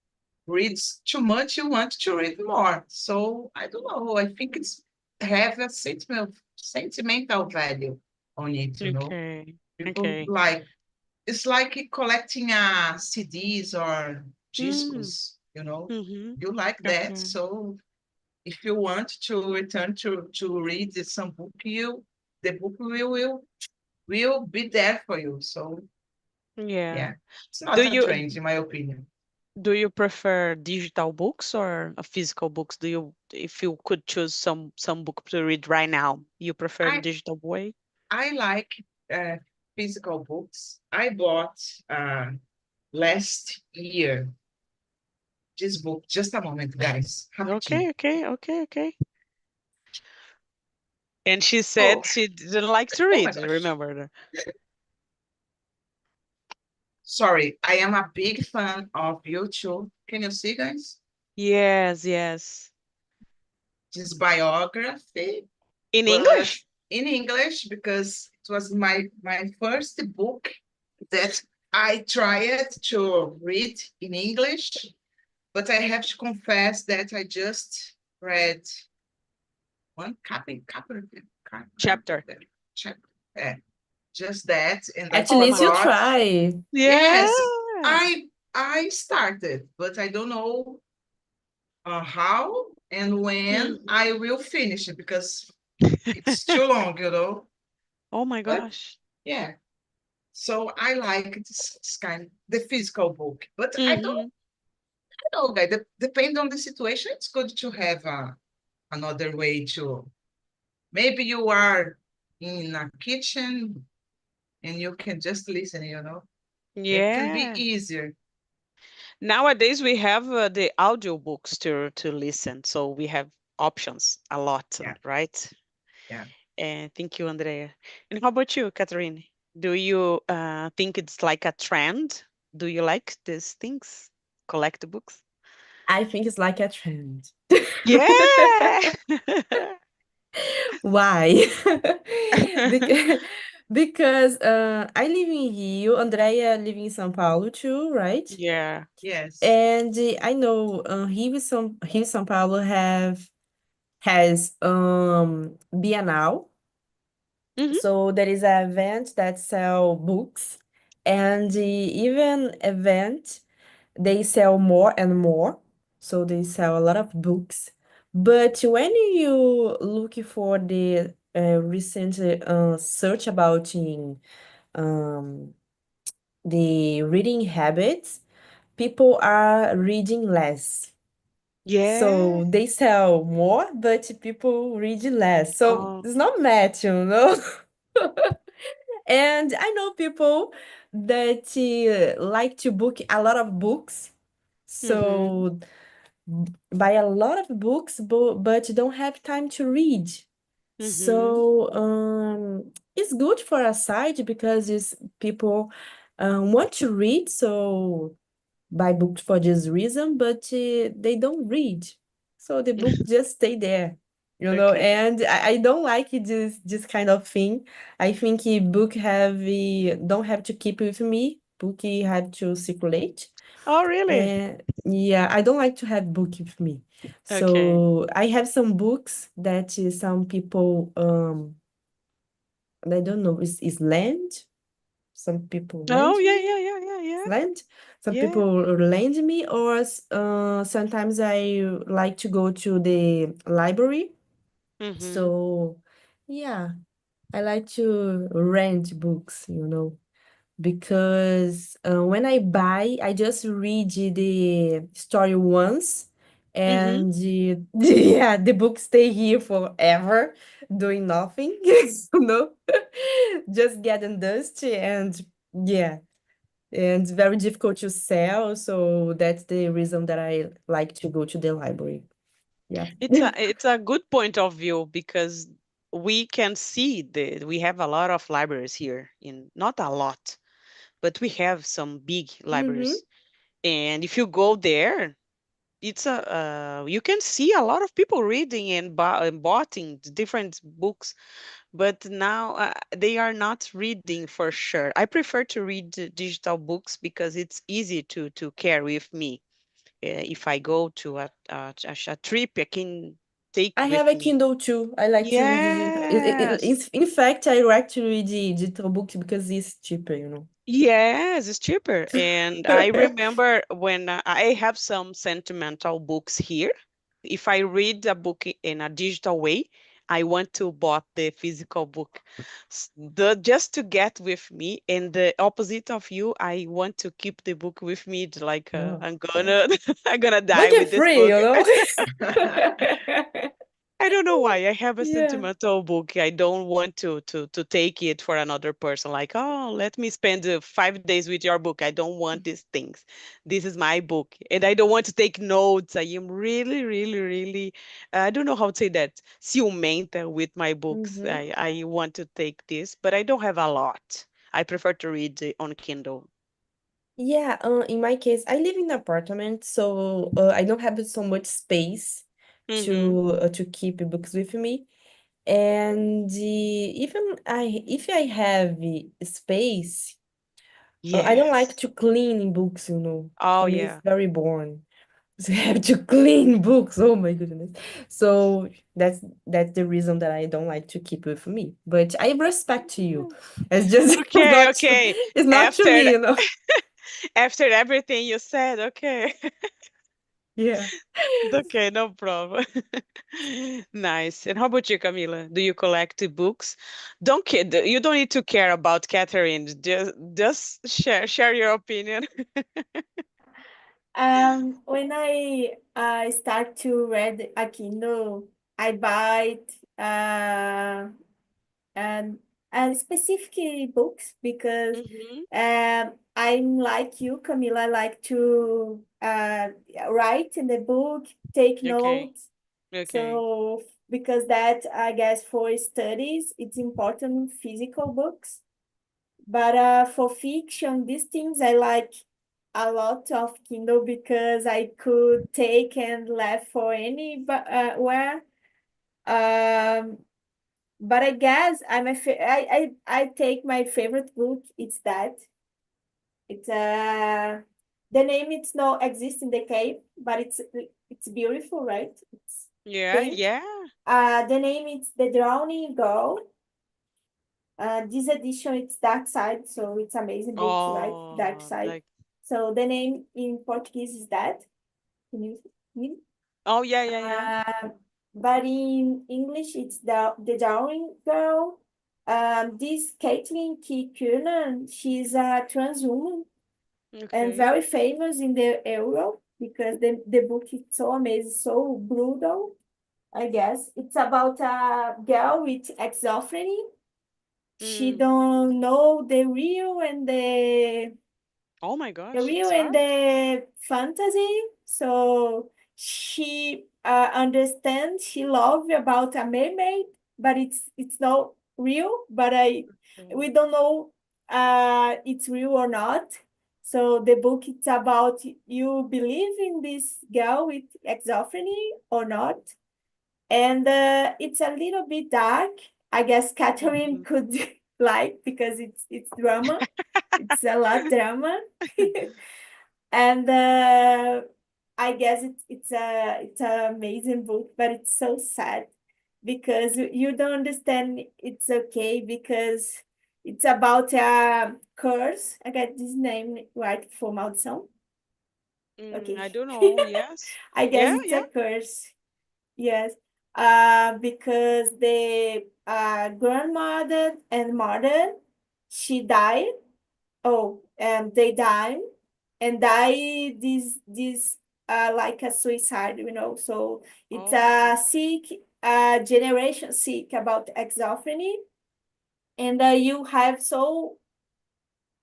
[SPEAKER 3] read too much, you want to read more. So I don't know. I think it's have a sentimental value on it.
[SPEAKER 1] Okay.
[SPEAKER 3] People
[SPEAKER 1] Okay.
[SPEAKER 3] like it's like collecting CDs or
[SPEAKER 1] Mm-hmm.
[SPEAKER 3] discos.
[SPEAKER 1] Mm-hmm.
[SPEAKER 3] You like that.
[SPEAKER 1] Okay.
[SPEAKER 3] So if you want to return to read some book, the book will be there for you. So
[SPEAKER 1] Yeah.
[SPEAKER 3] yeah, it's
[SPEAKER 1] Do
[SPEAKER 3] not a
[SPEAKER 1] you
[SPEAKER 3] trend in my opinion.
[SPEAKER 1] do you prefer digital books or physical books? Do you, if you could choose some book to read right now, you prefer
[SPEAKER 3] I
[SPEAKER 1] digital way?
[SPEAKER 3] I like uh, physical books. I bought last year this book. Just a moment, guys. Rapidinho.
[SPEAKER 1] Okay, okay, okay, okay. And she
[SPEAKER 3] Oh,
[SPEAKER 1] said she didn't like to
[SPEAKER 3] oh my
[SPEAKER 1] read.
[SPEAKER 3] gosh.
[SPEAKER 1] Remember that?
[SPEAKER 3] Sorry, I am a big fan of YouTube. Can you see, guys?
[SPEAKER 1] Yes, yes.
[SPEAKER 3] This biography,
[SPEAKER 1] In
[SPEAKER 3] but
[SPEAKER 1] English?
[SPEAKER 3] in English because it was my first book that I tried to read in English, but I have to confess that I just read one
[SPEAKER 1] Chapter.
[SPEAKER 3] chapter, just that, and I
[SPEAKER 2] At
[SPEAKER 1] Oh
[SPEAKER 2] least
[SPEAKER 1] no.
[SPEAKER 2] you
[SPEAKER 3] forgot.
[SPEAKER 2] try.
[SPEAKER 1] Yeah.
[SPEAKER 3] Yes, I started, but I don't know how and when
[SPEAKER 1] Mhm.
[SPEAKER 3] I will finish it because it's too long.
[SPEAKER 1] Oh my
[SPEAKER 3] But
[SPEAKER 1] gosh.
[SPEAKER 3] yeah, so I like this kind, the physical book. But I don't
[SPEAKER 1] Mm-hmm.
[SPEAKER 3] know, guys. Depend on the situation. It's good to have another way to. Maybe you are in a kitchen and you can just listen. Maybe can be
[SPEAKER 1] Yeah.
[SPEAKER 3] easier.
[SPEAKER 1] Nowadays we have the audiobooks to listen, so we have options a lot,
[SPEAKER 3] Yeah,
[SPEAKER 1] right?
[SPEAKER 3] yeah.
[SPEAKER 1] And thank you, Andrea. And how about you, Catherine? Do you think it's like a trend? Do you like these things? Collect the books?
[SPEAKER 2] I think it's like a trend.
[SPEAKER 1] Yeah.
[SPEAKER 2] Why? Because, because I live in Rio, Andrea live in São Paulo too, right?
[SPEAKER 1] Yeah.
[SPEAKER 3] Yes.
[SPEAKER 2] And I know Rio São Paulo has Bienal.
[SPEAKER 1] Hmm.
[SPEAKER 2] So there is an event that sell books, and even event they sell more and more. So they sell a lot of books. But when you look for the recent search about um, the reading habits, people are reading less.
[SPEAKER 1] Yeah.
[SPEAKER 2] So they sell more, but people read less. So
[SPEAKER 1] Oh.
[SPEAKER 2] it's not match. And I know people that like to book a lot of books.
[SPEAKER 1] Mm-hmm.
[SPEAKER 2] So buy a lot of books, but don't have time to read.
[SPEAKER 1] Mm-hmm.
[SPEAKER 2] So it's good for a site because it's people want to read, so buy books for this reason, but they don't read. So the book just stay there.
[SPEAKER 1] Okay.
[SPEAKER 2] And I don't like this kind of thing. I think book have don't have to keep with me. Book have to circulate.
[SPEAKER 1] Oh, really?
[SPEAKER 2] And yeah, I don't like to have book with me.
[SPEAKER 1] Okay.
[SPEAKER 2] So I have some books that some people I don't know is lend. Some people
[SPEAKER 1] Oh,
[SPEAKER 2] lend
[SPEAKER 1] yeah,
[SPEAKER 2] me,
[SPEAKER 1] yeah, yeah, yeah, yeah.
[SPEAKER 2] lend. Some
[SPEAKER 1] Yeah.
[SPEAKER 2] people lend me, or sometimes I like to go to the library.
[SPEAKER 1] Mm-hmm.
[SPEAKER 2] So, yeah, I like to rent books, because when I buy, I just read the story once,
[SPEAKER 1] Mm-hmm.
[SPEAKER 2] and yeah, the book stay here forever, doing nothing, just getting dusty, and yeah, and it's very difficult to sell. So that's the reason that I like to go to the library. Yeah.
[SPEAKER 1] It's a good point of view because we can see we have a lot of libraries here in not a lot, but we have some big
[SPEAKER 2] Mm-hmm.
[SPEAKER 1] libraries. And if you go there, it's a you can see a lot of people reading and, and buying different books, but now they are not reading for sure. I prefer to read digital books because it's easy to carry with me. If I go to a trip, I can take
[SPEAKER 2] I have
[SPEAKER 1] with
[SPEAKER 2] a
[SPEAKER 1] me.
[SPEAKER 2] Kindle too. I like to read it.
[SPEAKER 1] Yes.
[SPEAKER 2] In fact, I like to read the digital books because it's cheaper.
[SPEAKER 1] Yes, it's cheaper. And I remember when I have some sentimental books here. If I read a book in a digital way, I want to bought the physical book. Just to get with me. And the opposite of you, I want to keep the book with me. Like
[SPEAKER 2] Oh,
[SPEAKER 1] I'm
[SPEAKER 2] yeah.
[SPEAKER 1] gonna I'm gonna die
[SPEAKER 2] Book
[SPEAKER 1] with
[SPEAKER 2] it
[SPEAKER 1] this
[SPEAKER 2] free,
[SPEAKER 1] book.
[SPEAKER 2] Yeah.
[SPEAKER 1] I don't know why. I have a sentimental book. I don't want to take it for another person. Like, oh, let me spend 5 days with your book. I don't want these things. This is my book, and I don't want to take notes. I am really, really, really. I don't know how to say that. Ciumenta with my books.
[SPEAKER 2] Mm-hmm.
[SPEAKER 1] I want to take this, but I don't have a lot. I prefer to read on Kindle.
[SPEAKER 2] Yeah, in my case, I live in an apartment, so I don't have so much space
[SPEAKER 1] Mm-hmm.
[SPEAKER 2] to keep books with me. And even if I have space, I don't like
[SPEAKER 1] Yes.
[SPEAKER 2] to clean books.
[SPEAKER 1] Oh
[SPEAKER 2] For me, it's
[SPEAKER 1] yeah.
[SPEAKER 2] very boring. So I have to clean books. Oh my goodness. So that's the reason that I don't like to keep with me. But I respect you. It's just
[SPEAKER 1] Okay.
[SPEAKER 2] not to,
[SPEAKER 1] Okay.
[SPEAKER 2] it's not to
[SPEAKER 1] After
[SPEAKER 2] me.
[SPEAKER 1] After everything you said, okay.
[SPEAKER 2] Yeah.
[SPEAKER 1] Okay, no problem. Nice. And how about you, Camila? Do you collect the books? Don't kid. You don't need to care about Catherine. Just share your opinion.
[SPEAKER 4] When I start to read a Kindle, I buy uh, and specific books because
[SPEAKER 1] Hmm.
[SPEAKER 4] I'm like you, Camila. I like to write in the book, take
[SPEAKER 1] Okay.
[SPEAKER 4] notes.
[SPEAKER 1] Okay.
[SPEAKER 4] So because that, I guess for studies, it's important physical books. But for fiction, these things I like a lot of Kindle because I could take and left for any where. Um, but I guess I take my favorite book. It's that. It's the name it's not exist in the cave, but it's beautiful, right? It's
[SPEAKER 1] Yeah,
[SPEAKER 4] pink.
[SPEAKER 1] yeah.
[SPEAKER 4] The name is The Drowning Girl. This edition it's Dark Side, so it's amazing books, right? Dark
[SPEAKER 1] Oh,
[SPEAKER 4] Side.
[SPEAKER 1] like,
[SPEAKER 4] So the name in Portuguese is that. Can you read?
[SPEAKER 1] oh, yeah, yeah, yeah.
[SPEAKER 4] Uh, but in English, it's the Darwin Girl. This Caitlin Key Kiernan, she's a trans woman and
[SPEAKER 1] Okay.
[SPEAKER 4] very famous in the Europe because the book is so amazing, so brutal. I guess it's about a girl with schizophrenia. She
[SPEAKER 1] Mm.
[SPEAKER 4] don't know
[SPEAKER 1] Oh my
[SPEAKER 4] the
[SPEAKER 1] gosh,
[SPEAKER 4] real
[SPEAKER 1] it's
[SPEAKER 4] and
[SPEAKER 1] hard.
[SPEAKER 4] the fantasy. So she understands she love about a mermaid, but it's not real. But we
[SPEAKER 1] Okay.
[SPEAKER 4] don't know it's real or not. So the book it's about you believe in this girl with schizophrenia or not, and it's a little bit dark. I guess Catherine
[SPEAKER 1] Mhm.
[SPEAKER 4] could like because it's drama. It's a lot drama. And I guess it's an amazing book, but it's so sad because you don't understand it's okay because It's about a curse. I got this name right for maldição. Okay.
[SPEAKER 1] I don't know. Yes.
[SPEAKER 4] I guess
[SPEAKER 1] Yeah,
[SPEAKER 4] it's
[SPEAKER 1] yeah.
[SPEAKER 4] a curse. Yes. Because the grandmother and mother, she died. Oh, they died and die this like a suicide, you know. So it's
[SPEAKER 1] Oh,
[SPEAKER 4] a sick, generation sick about schizophrenia, and you have so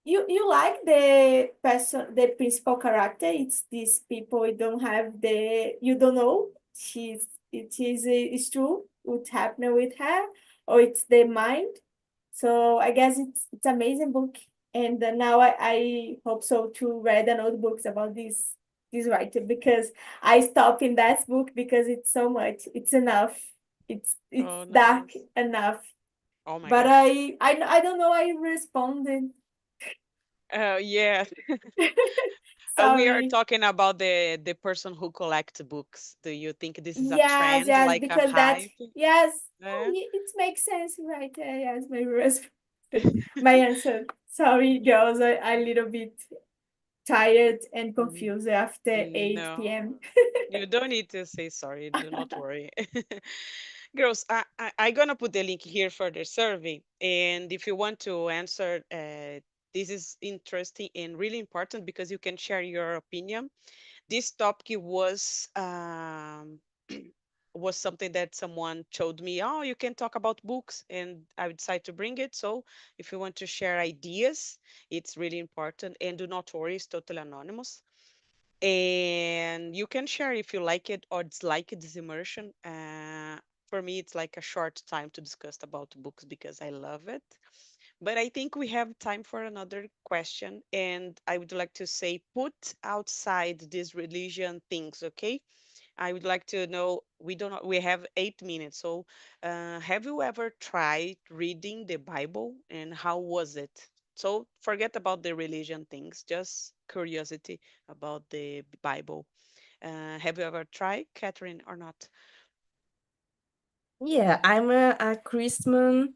[SPEAKER 4] you like the person, the principal character. It's these people you don't have the you don't know she's it is it's true what's happening with her or it's the mind. So I guess it's amazing book, and now I hope so to read another books about this writer because I stop in that book because it's so much. It's enough. It's
[SPEAKER 1] oh,
[SPEAKER 4] dark
[SPEAKER 1] nice.
[SPEAKER 4] enough.
[SPEAKER 1] Oh my
[SPEAKER 4] But
[SPEAKER 1] God.
[SPEAKER 4] I don't know. I responded.
[SPEAKER 1] Yeah. We are
[SPEAKER 4] Sorry.
[SPEAKER 1] talking about the person who collects books. Do you think this is a
[SPEAKER 4] Yes,
[SPEAKER 1] trend,
[SPEAKER 4] yes,
[SPEAKER 1] like a
[SPEAKER 4] because that
[SPEAKER 1] hype?
[SPEAKER 4] yes,
[SPEAKER 1] Yeah.
[SPEAKER 4] it makes sense, right? Yes, my my answer. Sorry, girls, I little bit tired and
[SPEAKER 1] Mm,
[SPEAKER 4] confused after 8
[SPEAKER 1] No,
[SPEAKER 4] p.m.
[SPEAKER 1] you don't need to say sorry. Do not worry. Girls, I gonna put the link here for the survey, and if you want to answer, this is interesting and really important because you can share your opinion. This topic was something that someone told me, oh, you can talk about books, and I decided to bring it. So if you want to share ideas, it's really important, and do not worry, it's totally anonymous, and you can share if you like it or dislike it, this immersion. For me, it's like a short time to discuss about books because I love it. But I think we have time for another question, and I would like to say, put outside these religion things, okay? I would like to know, we have 8 minutes. So, have you ever tried reading the Bible, and how was it? So forget about the religion things, just curiosity about the Bible. Have you ever tried, Catherine, or not?
[SPEAKER 2] Yeah, I'm a Christian,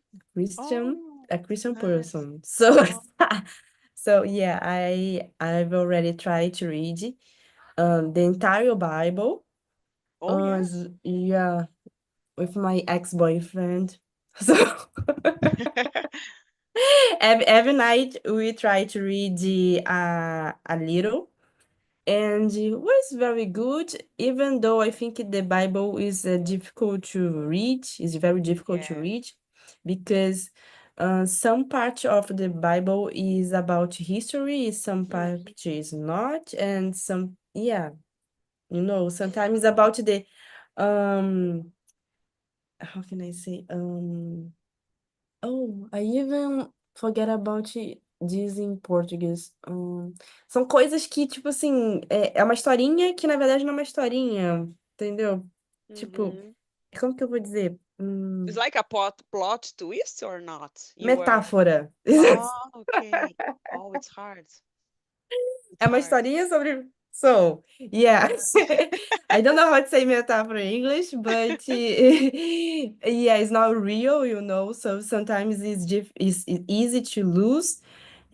[SPEAKER 1] Oh,
[SPEAKER 2] a Christian
[SPEAKER 1] nice.
[SPEAKER 2] person. So,
[SPEAKER 1] Oh,
[SPEAKER 2] so yeah, I've already tried to read the entire Bible.
[SPEAKER 1] oh yeah.
[SPEAKER 2] Yeah, with my ex-boyfriend. So every night we try to read a little, and it was very good, even though I think the Bible is difficult to read, is very difficult to
[SPEAKER 1] Yeah.
[SPEAKER 2] read, because some part of the Bible is about history, some part
[SPEAKER 1] Mhm.
[SPEAKER 2] is not, and some, yeah, sometimes about the, um, how can I say, oh, I even forget about this em português. São coisas que, tipo assim, é uma historinha que na verdade não é uma historinha, entendeu? Tipo,
[SPEAKER 1] Mhm.
[SPEAKER 2] como que eu vou dizer?
[SPEAKER 1] It's like a plot twist or not? You were.
[SPEAKER 2] Metáfora.
[SPEAKER 1] Oh, okay. Oh, it's hard. It's
[SPEAKER 2] É uma
[SPEAKER 1] hard.
[SPEAKER 2] historinha sobre. So, yeah. I don't know how to say metáfora in English, but yeah, it's not real, so sometimes it's easy to lose.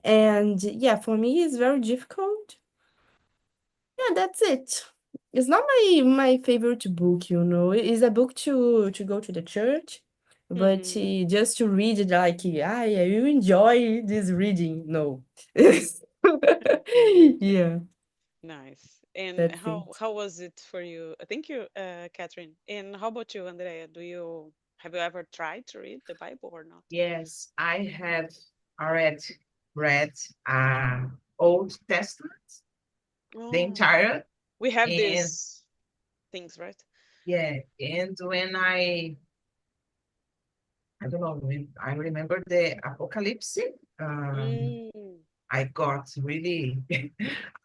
[SPEAKER 2] And yeah, for me, it's very difficult. Yeah, that's it. It's not my favorite book, It's a book to go to the church, but
[SPEAKER 1] Mhm.
[SPEAKER 2] just to read it like, you enjoy this reading. No.
[SPEAKER 1] Okay.
[SPEAKER 2] Yeah,
[SPEAKER 1] Nice. And
[SPEAKER 2] that's
[SPEAKER 1] how
[SPEAKER 2] it.
[SPEAKER 1] how was it for you? Thank you, Catherine. And how about you, Andrea? Have you ever tried to read the Bible or not?
[SPEAKER 3] Yes, I have already read Old Testament, the
[SPEAKER 1] Oh,
[SPEAKER 3] entire,
[SPEAKER 1] we have
[SPEAKER 3] and
[SPEAKER 1] these things, right?
[SPEAKER 3] yeah, and when I don't know, when I remember the Apocalypse, um,
[SPEAKER 1] Mm,
[SPEAKER 3] I got really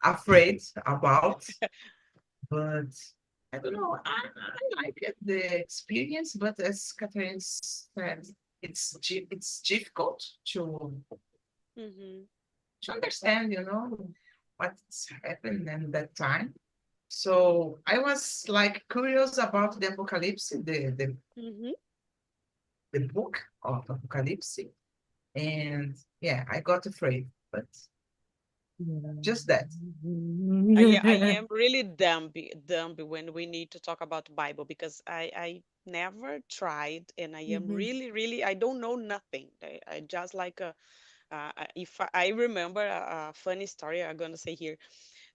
[SPEAKER 3] afraid about, but I don't know, I like it, the experience, but as Catherine said, it's difficult
[SPEAKER 1] mm-hmm,
[SPEAKER 3] to understand, what's happened in that time. So I was like curious about the Apocalypse, the
[SPEAKER 1] mm-hmm.
[SPEAKER 3] the book of Apocalypse, And yeah, I got afraid, but just that.
[SPEAKER 1] I am really dumb when we need to talk about Bible because I never tried and I am
[SPEAKER 2] Mhm.
[SPEAKER 1] really I don't know nothing. I just like if I remember a funny story I'm gonna say here.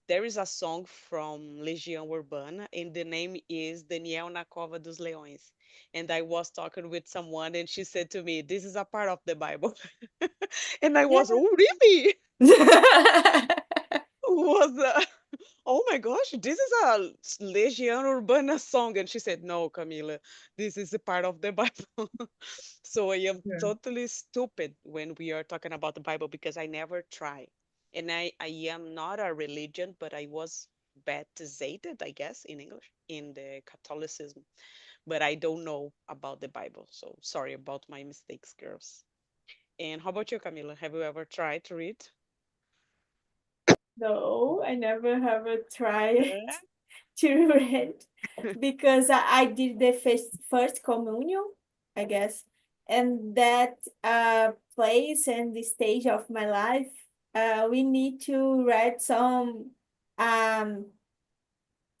[SPEAKER 1] There is a song from Legião Urbana and the name is Daniel na Cova dos Leões. And I was talking with someone and she said to me, "This is a part of the Bible." And I
[SPEAKER 2] Yeah.
[SPEAKER 1] was, "Oh, really?" Was oh my gosh, this is a Legião Urbana song. And she said, "No, Camila, this is a part of the Bible." So I am
[SPEAKER 3] Yeah.
[SPEAKER 1] totally stupid when we are talking about the Bible because I never try. And I am not a religion, but I was baptized, I guess, in English, in the Catholicism. But I don't know about the Bible. So sorry about my mistakes, girls. And how about you, Camila? Have you ever tried to read?
[SPEAKER 4] No, I never have tried
[SPEAKER 1] Yeah.
[SPEAKER 4] to read because I did the first communion, I guess, and that place and the stage of my life, we need to read some um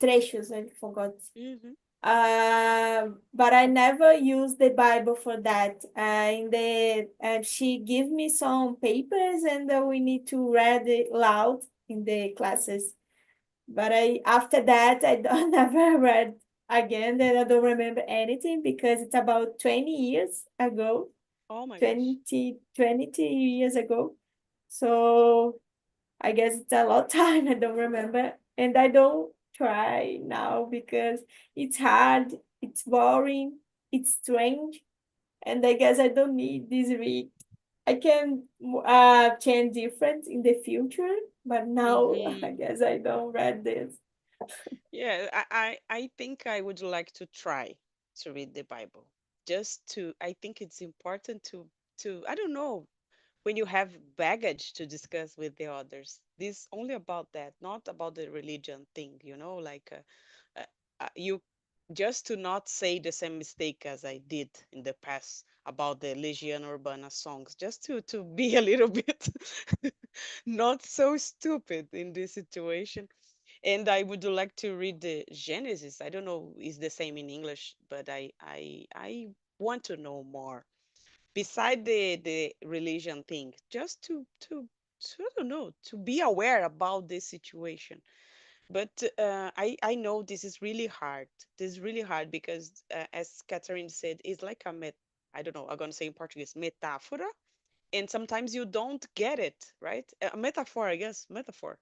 [SPEAKER 4] trechos. I forgot.
[SPEAKER 1] Hmm.
[SPEAKER 4] But I never use the Bible for that. In the she give me some papers and we need to read it loud in the classes. But I after that I don't never read again and I don't remember anything because it's about 20 years ago,
[SPEAKER 1] Oh my gosh.
[SPEAKER 4] 20 years ago. So I guess it's a lot of time I don't remember. And I don't try now because it's hard, it's boring, it's strange, and I guess I don't need this read. I can change different in the future, but now I
[SPEAKER 1] Hmm.
[SPEAKER 4] guess I don't read this.
[SPEAKER 1] Yeah, I think I would like to try to read the Bible. Just to, I think it's important to, I don't know, when you have baggage to discuss with the others. This only about that, not about the religion thing, like you just to not say the same mistake as I did in the past about the Legion Urbana songs, just to be a little bit not so stupid in this situation. And I would like to read the Genesis. I don't know is the same in English, but I want to know more. Beside the religion thing, just to I don't know, to be aware about this situation. But I know this is really hard. This is really hard because as Catherine said, it's like a I don't know, I'm gonna say in Portuguese, metáfora. And sometimes you don't get it, right? A metaphor, I guess, metaphor.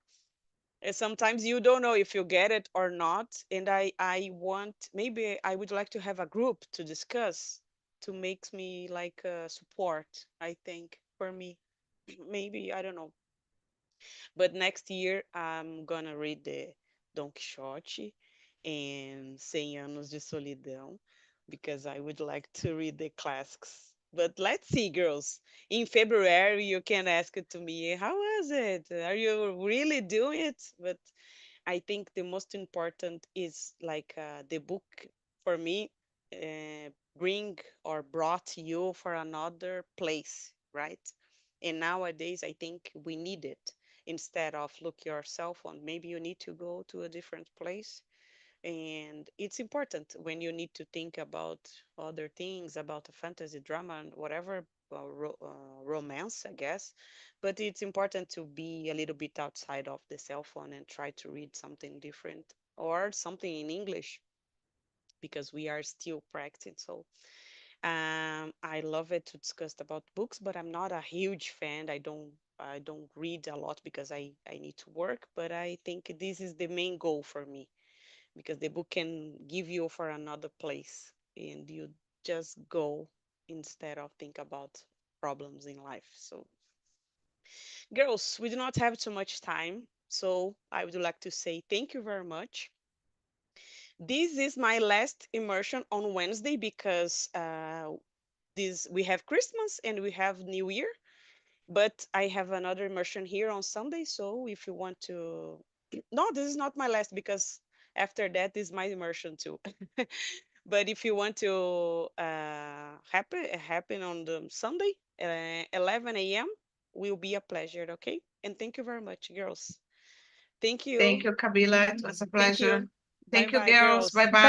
[SPEAKER 1] And sometimes you don't know if you get it or not. And I want, maybe I would like to have a group to discuss to make me like support, I think, for me. Maybe, I don't know. But next year I'm gonna read the Don Quixote and Cem Anos de Solidão because I would like to read the classics. But let's see, girls. In February, you can ask it to me. How was it? Are you really doing it? But I think the most important is like the book for me bring or brought you for another place, right? And nowadays, I think we need it instead of look your cell phone. Maybe you need to go to a different place. And it's important when you need to think about other things, about a fantasy drama and whatever, romance, I guess. But it's important to be a little bit outside of the cell phone and try to read something different or something in English because we are still practicing. So I love it to discuss about books, but I'm not a huge fan. I don't read a lot because I need to work, but I think this is the main goal for me because the book can give you for another place and you just go instead of think about problems in life. So girls, we do not have too much time, so I would like to say thank you very much. This is my last immersion on Wednesday because this we have Christmas and we have New Year, but I have another immersion here on Sunday. So if you want to, no, this is not my last because after that is my immersion too. But if you want to happen on the Sunday, 11 a.m. will be a pleasure, okay? And thank you very much, girls. Thank you.
[SPEAKER 3] Thank you, Camila. It was a
[SPEAKER 1] Thank
[SPEAKER 3] pleasure.
[SPEAKER 1] you.
[SPEAKER 3] Thank you,
[SPEAKER 1] Bye-bye,
[SPEAKER 3] girls.
[SPEAKER 1] girls.
[SPEAKER 3] Bye-bye.